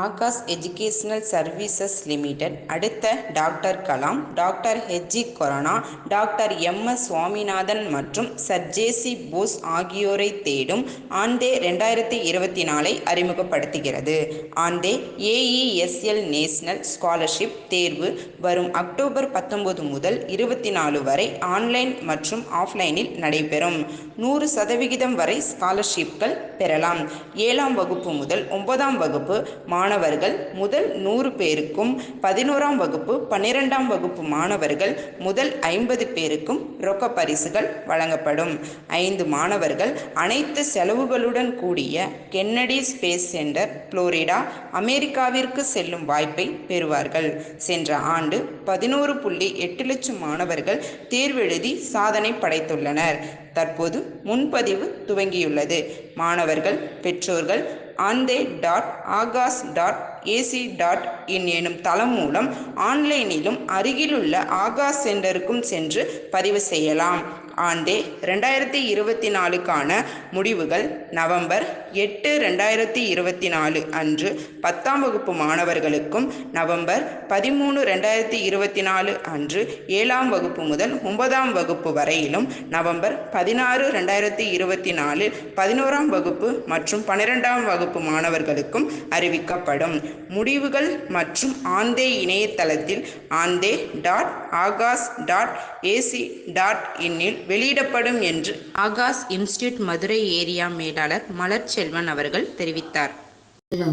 Akash educational services limited அடுத்த doctor Kalam, doctor H. Corona, doctor MS. Swaminathan மற்றும் sir J.C.. Bose ஆகியோரை தேடும் ஆண்டே 2024 அறிமுகப்படுத்துகிறது. ஆண்டே ஏஇஎஸ்எல் நேஷனல் ஸ்காலர்ஷிப் தேர்வு வரும் அக்டோபர் 19 முதல் 24 வரை ஆன்லைன் மற்றும் ஆஃப்லைனில் நடைபெறும். 100% வரை ஸ்காலர்ஷிப்கள் பெறலாம். 7ஆம் வகுப்பு முதல் 9ஆம் வகுப்பு மாணவர்கள் முதல் 100 பேருக்கும், 11ஆம் வகுப்பு 12ஆம் வகுப்பு மாணவர்கள் முதல் 50 பேருக்கும் ரொக்க பரிசுகள் வழங்கப்படும். 5 மாணவர்கள் அனைத்து செலவுகளுடன் கூடிய கென்னடி ஸ்பேஸ் சென்டர், புளோரிடா, அமெரிக்காவிற்கு செல்லும் வாய்ப்பை பெறுவார்கள். சென்ற ஆண்டு 11.8 லட்சம் மாணவர்கள் தேர்வெழுதி சாதனை படைத்துள்ளனர். தற்போது முன்பதிவு துவங்கியுள்ளது. மாணவர்கள், பெற்றோர்கள் andhe.aakash.ac.in எனும் தளம் மூலம் ஆன்லைனிலும் அருகிலுள்ள ஆகாஷ் சென்டருக்கும் சென்று பதிவு செய்யலாம். ஆண்டே 2024க்கான முடிவுகள் நவம்பர் 8, 2024 அன்று 10ஆம் வகுப்பு மாணவர்களுக்கும், நவம்பர் 13, 2024 அன்று 7ஆம் வகுப்பு முதல் 9ஆம் வகுப்பு வரையிலும், நவம்பர் 16, 2024 11ஆம் வகுப்பு மற்றும் 12ஆம் வகுப்பு மாணவர்களுக்கும் அறிவிக்கப்படும். முடிவுகள் மற்றும் ஆண்டே இணையதளத்தில் andhe.aakash.ac.in வெளியிடப்படும் என்று ஆகாஷ் இன்ஸ்டிடியூட் மதுரை ஏரியா மேலாளர் மலர்ச்செல்வன் அவர்கள் தெரிவித்தார்.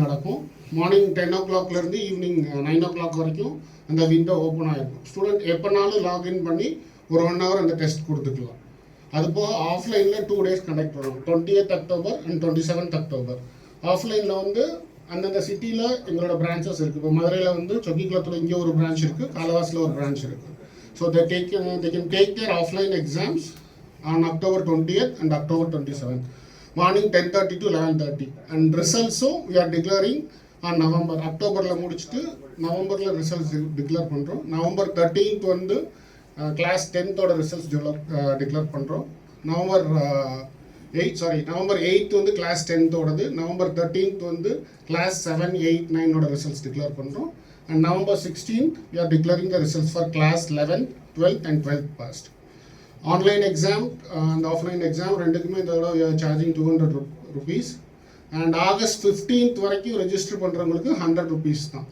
நடக்கும். மார்னிங் 10 o'clockலேருந்து ஈவினிங் 9 o'clock வரைக்கும் அந்த விண்டோ ஓப்பன் ஆகிருக்கும். ஸ்டூடெண்ட் எப்போனாலும் லாகின் பண்ணி ஒரு 1 hour அந்த டெஸ்ட் கொடுத்துக்கலாம். அதுபோக ஆஃப்லைனில் 2 days கண்டக்ட் பண்ணுவோம். 20th October and 27th October. ஆஃப்லைனில் வந்து அந்தந்த சிட்டியில் எங்களோட பிரான்ச்சஸ் இருக்குது. இப்போ மதுரையில் வந்து சொக்கிக்குளத்தில் இங்கே ஒரு பிரான்ச் இருக்குது, காலவாசில் ஒரு பிரான்ச் இருக்குது. So they can take their offline exams on October 20th and October 27th. Morning 10:30 to 11:30. And results we are declaring on November. Octoberல முடிச்சுட்டு நவம்பரில் ரிசல்ட்ஸ் டிக்ளேர் பண்ணுறோம். November 13th வந்து கிளாஸ் 10th ரிசல்ட்ஸ் டிக்ளேர் பண்ணுறோம். November 8th வந்து class 10th November 13th வந்து class 7, 8, 9 results declare பண்ணுறோம். And November 16th we are declaring the results for class 11th, 12th and 12th passed. Online exam and offline exam ரெண்டுக்குமே இதோட we are charging 200 rupees. And August 15th வரைக்கும் register பண்ணுறவங்களுக்கு 100 rupees தான்.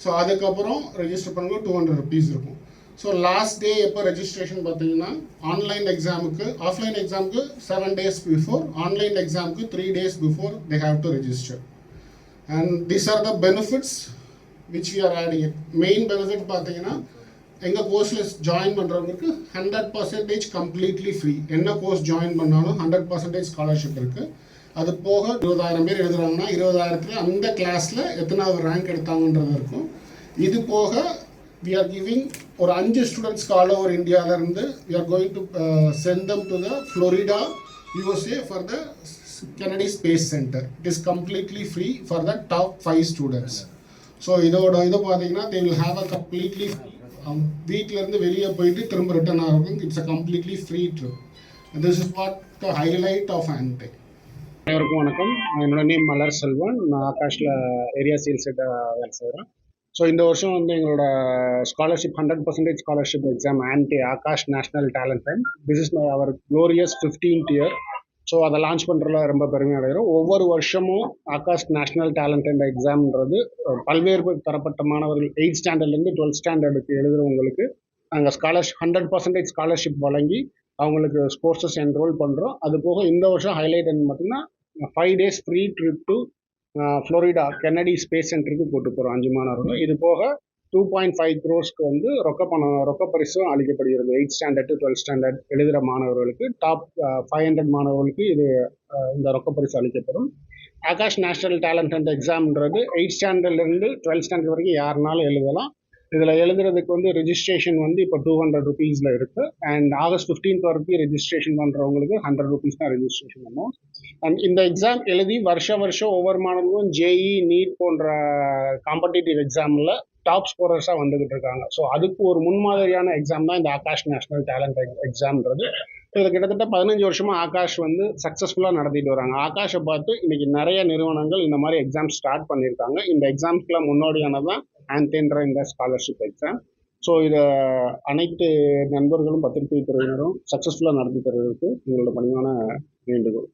So அதுக்கப்புறம் register பண்ணுறவங்க 200 rupees இருக்கும். So last day எப்போ registration பார்த்தீங்கன்னா ஆன்லைன் எக்ஸாமுக்கு, ஆஃப்லைன் எக்ஸாமுக்கு 7 days பிஃபோர், ஆன்லைன் எக்ஸாமுக்கு 3 days before they have to register. And these are the benefits which we are adding. Main benefit பார்த்தீங்கன்னா எங்கள் கோர்ஸில் ஜாயின் பண்ணுறவங்களுக்கு 100% கம்ப்ளீட்லி ஃப்ரீ. என்ன கோர்ஸ் ஜாயின் பண்ணாலும் 100% ஸ்காலர்ஷிப் இருக்குது. அது போக 20,000 பேர் எழுதுகிறாங்கன்னா 20,000த்தில் அந்த கிளாஸில் எத்தனாவது ரேங்க் எடுத்தாங்கன்றது இருக்கும். இது போக we are giving ஒரு 5 ஸ்டூடெண்ட்ஸ் ஆல் ஓவர் இந்தியாவிலேருந்து we are going to send them to the Florida, USA for the Kennedy Space Center. It is completely free for the top 5 students. So இதோட இது பார்த்தீங்கன்னா they will have a completely வீட்டிலேருந்து வெளியே போயிட்டு திரும்ப return ஆகும். It's a completely free trip. This is what the highlight of ANTHE. அனைவருக்கும் வணக்கம். என்னோட நேம் மலர் செல்வன். நான் ஆகாஷில் ஏரியா சேல்ஸ் ஹெட் வேலை செய்கிறேன். ஸோ இந்த வருஷம் வந்து எங்களோட scholarship 100% scholarship exam ANTHE Aakash national talent fund. This is our glorious 15th year. So அதை லான்ச் பண்ணுறதுல ரொம்ப பெருமை அடைகிறோம். ஒவ்வொரு வருஷமும் ஆகாஷ் நேஷனல் டேலண்ட் அண்ட் எக்ஸாம்ன்றது பல்வேறு தரப்பட்ட மாணவர்கள் 8th standardலேருந்து 12th standardக்கு எழுதுகிறவங்களுக்கு நாங்கள் 100% ஸ்காலர்ஷிப் வழங்கி அவங்களுக்கு கோர்சஸ் என்ரோல் பண்ணுறோம். அது போக இந்த வருஷம் ஹைலைட் என்ன பார்த்தீங்கன்னா 5 days free trip to Florida Kennedy space சென்டருக்கு கூட்டு போகிறோம் 5 மாணவர்கள். இது போக 2.5 crores வந்து ரொக்க பரிசும் அளிக்கப்படுகிறது. 8th standard to 12th standard எழுதுகிற மாணவர்களுக்கு, டாப் 500 மாணவர்களுக்கு இந்த ரொக்க பரிசு அளிக்கப்படும். ஆகாஷ் நேஷனல் டேலண்ட் அண்ட் எக்ஸாம்ன்றது 8th standardலேருந்து 12th standard வரைக்கும் யாருனாலும் எழுதலாம். இதில் எழுதுறதுக்கு வந்து ரெஜிஸ்ட்ரேஷன் வந்து இப்போ 200 rupeesல இருக்குது. அண்ட் August 15th வரைக்கும் ரெஜிஸ்ட்ரேஷன் பண்ணுறவங்களுக்கு 100 rupees தான் ரெஜிஸ்ட்ரேஷன் அமௌண்ட். அண்ட் இந்த எக்ஸாம் எழுதி வருஷம் ஒவ்வொரு மாணவர்களும் JEE, NEET போன்ற காம்படிட்டிவ் எக்ஸாமில் டாப் ஸ்கோரர்ஸாக வந்துகிட்டு இருக்காங்க. ஸோ அதுக்கு ஒரு முன்மாதிரியான எக்ஸாம் தான் இந்த ஆகாஷ் நேஷனல் டேலண்ட் எக்ஸாம்ன்றது. இது கிட்டத்தட்ட 15 வருஷமா ஆகாஷ் வந்து சக்ஸஸ்ஃபுல்லாக நடத்திட்டு வராங்க. ஆகாஷை பார்த்து இன்னைக்கு நிறைய நிறுவனங்கள் இந்த மாதிரி எக்ஸாம் ஸ்டார்ட் பண்ணியிருக்காங்க. இந்த எக்ஸாம்ஸ்க்குலாம் முன்னோடியானது தான் ஆன்டேன்ற இந்த ஸ்காலர்ஷிப் எக்ஸாம். ஸோ இதை அனைத்து நண்பர்களும் பத்திரிகை துறையினரும் சக்ஸஸ்ஃபுல்லாக நடத்தி தருவதற்கு எங்களோட பணிவான வேண்டுகோள்.